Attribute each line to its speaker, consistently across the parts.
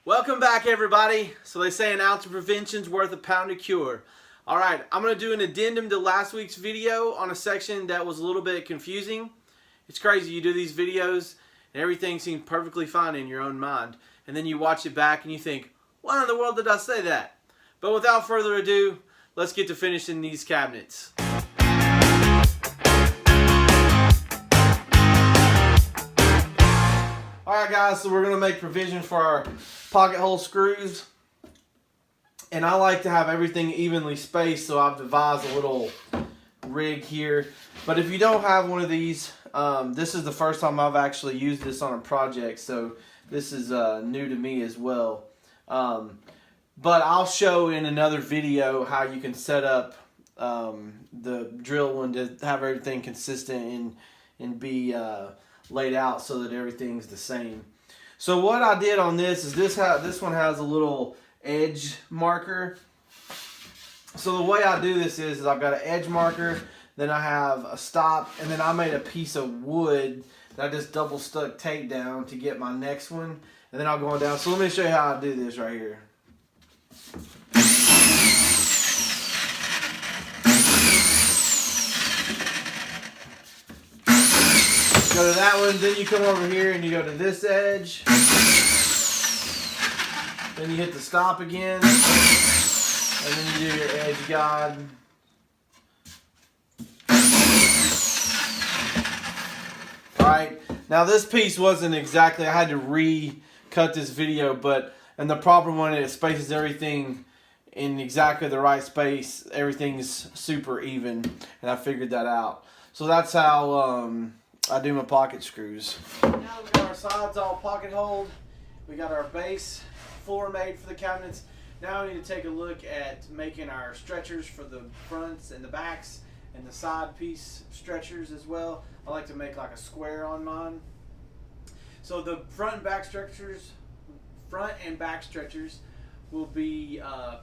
Speaker 1: Welcome back, everybody. So they say an ounce of prevention's worth a pound of cure. All right, I'm going to do an addendum to last week's video on a section that was a little bit confusing. It's crazy. You do these videos and everything seems perfectly fine in your own mind. And then you watch it back and you think, why in the world did I say that? But without further ado, let's get to finishing these cabinets. Alright guys, so we're going to make provision for our pocket hole screws. And I like to have everything evenly spaced, so I've devised a little rig here. But if you don't have one of these, this is the first time I've actually used this on a project, so this is new to me as well. But I'll show in another video how you can set up the drill one to have everything consistent and be laid out so that everything's the same. So what I did on this is this one has a little edge marker. So the way I do this is I've got an edge marker, then I have a stop, and then I made a piece of wood that I just double stuck tape down to get my next one, and then I'll go on down. So let me show you how I do this right here. Go to that one, then you come over here and you go to this edge. Then you hit the stop again. And then you do your edge guide. Alright, now this piece wasn't exactly, I had to recut this video, but in the proper one it spaces everything in exactly the right space. Everything's super even, and I figured that out. So that's how I do my pocket screws. Now we got our sides all pocket holed. We got our base floor made for the cabinets. Now we need to take a look at making our stretchers for the fronts and the backs and the side piece stretchers as well. I like to make like a square on mine. So the front and back stretchers will be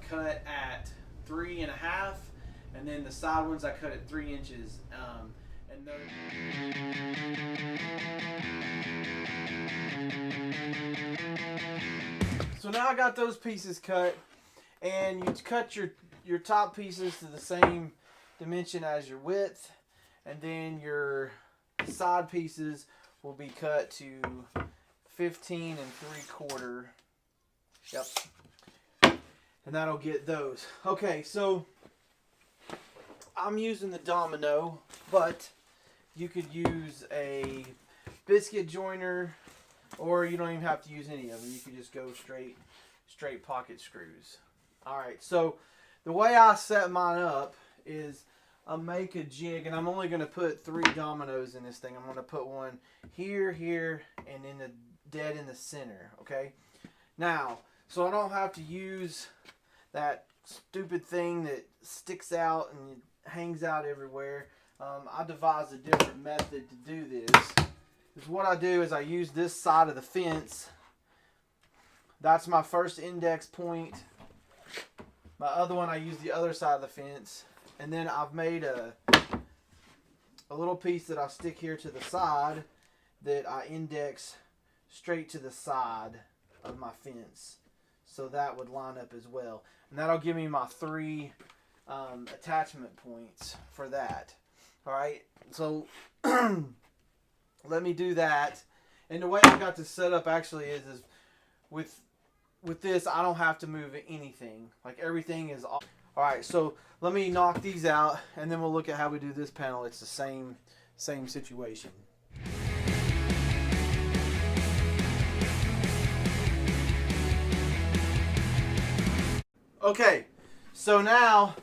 Speaker 1: cut at 3.5, and then the side ones I cut at 3 inches. So now I got those pieces cut, and you cut your top pieces to the same dimension as your width, and then your side pieces will be cut to 15 3/4. Yep. And that'll get those. Okay, so I'm using the Domino, but you could use a biscuit joiner, or you don't even have to use any of them. You could just go straight pocket screws. Alright, so the way I set mine up is I make a jig, and I'm only going to put 3 dominoes in this thing. I'm going to put one here, here, and dead in the center, okay? Now, so I don't have to use that stupid thing that sticks out and hangs out everywhere. I devised a different method to do this. Because what I do is I use this side of the fence. That's my first index point. My other one, I use the other side of the fence. And then I've made a little piece that I stick here to the side that I index straight to the side of my fence. So that would line up as well. And that'll give me my 3 attachment points for that. Alright, so let me do that. And the way I got this set up actually is with this, I don't have to move anything. Like everything is off. Alright, so let me knock these out, and then we'll look at how we do this panel. It's the same situation. Okay, so now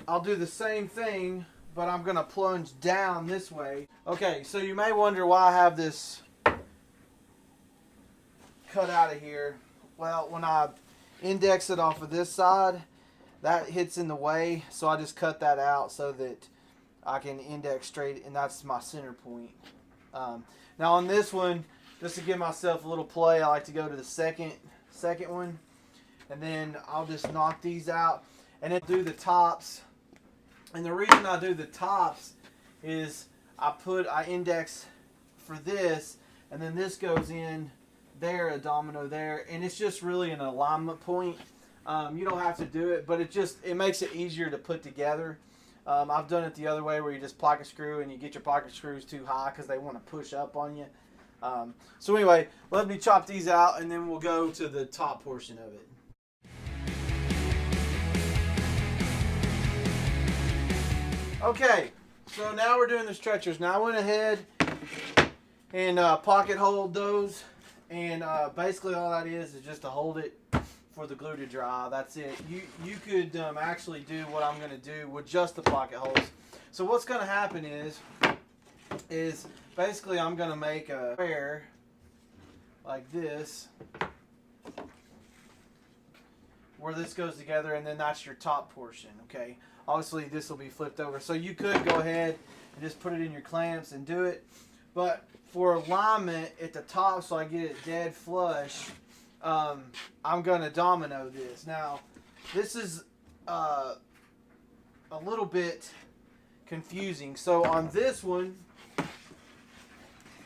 Speaker 1: I'll do the same thing, but I'm going to plunge down this way. Okay, so you may wonder why I have this cut out of here. Well, when I index it off of this side, that hits in the way, so I just cut that out so that I can index straight, and that's my center point. Now on this one, just to give myself a little play, I like to go to the second one, and then I'll just knock these out and then do the tops. And the reason I do the tops is I index for this, and then this goes in there, a domino there, and it's just really an alignment point. You don't have to do it, but it makes it easier to put together. I've done it the other way where you just pocket screw and you get your pocket screws too high because they want to push up on you. So anyway, let me chop these out and then we'll go to the top portion of it. Okay, so now we're doing the stretchers. Now I went ahead and pocket hold those, and basically all that is just to hold it for the glue to dry. That's it. You could actually do what I'm going to do with just the pocket holes. So what's going to happen is basically I'm going to make a square like this where this goes together, and then that's your top portion. Okay, obviously this will be flipped over, so you could go ahead and just put it in your clamps and do it, but for alignment at the top so I get it dead flush, I'm going to domino this. Now this is a little bit confusing. So on this one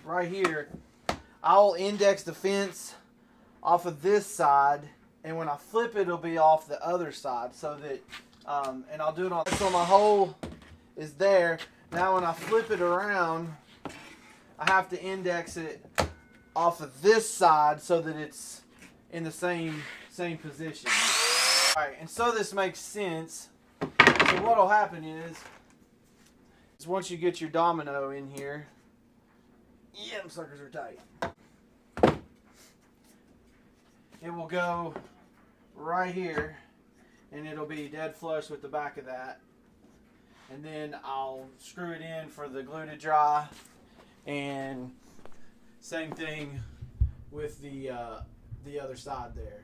Speaker 1: right here, I'll index the fence off of this side, and when I flip it, it'll be off the other side, so that and I'll do it on, so my hole is there. Now when I flip it around, I have to index it off of this side so that it's in the same position. Alright, and so this makes sense. So what'll happen is once you get your domino in here, yeah, them suckers are tight. It will go right here, and it'll be dead flush with the back of that. And then I'll screw it in for the glue to dry, and same thing with the other side there.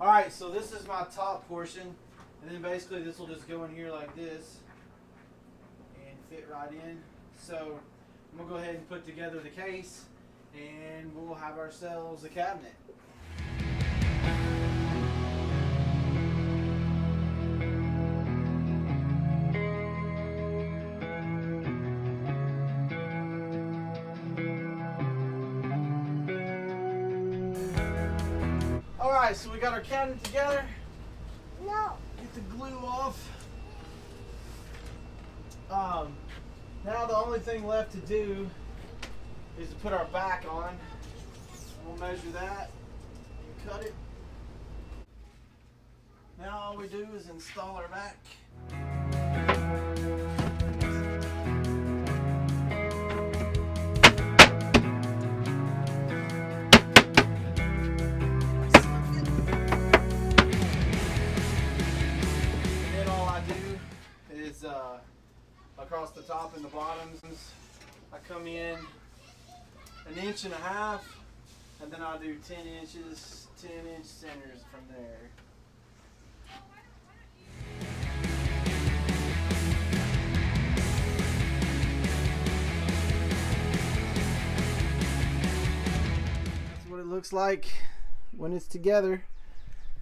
Speaker 1: Alright, so this is my top portion, and then basically this will just go in here like this and fit right in. So I'm going to go ahead and put together the case, and we'll have ourselves a cabinet. Alright, so we got our cabinet together.
Speaker 2: No.
Speaker 1: Get the glue off. Now the only thing left to do is to put our back on. We'll measure that and cut it. Now all we do is install our back. Across the top and the bottoms, I come in 1.5 inches, and then I'll do 10 inches, 10-inch centers from there. That's what it looks like when it's together.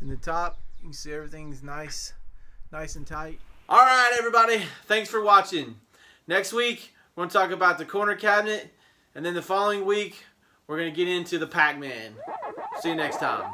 Speaker 1: In the top, you can see everything's nice and tight. All right, everybody, thanks for watching. Next week, we're going to talk about the corner cabinet, and then the following week, we're going to get into the Pac-Man. See you next time.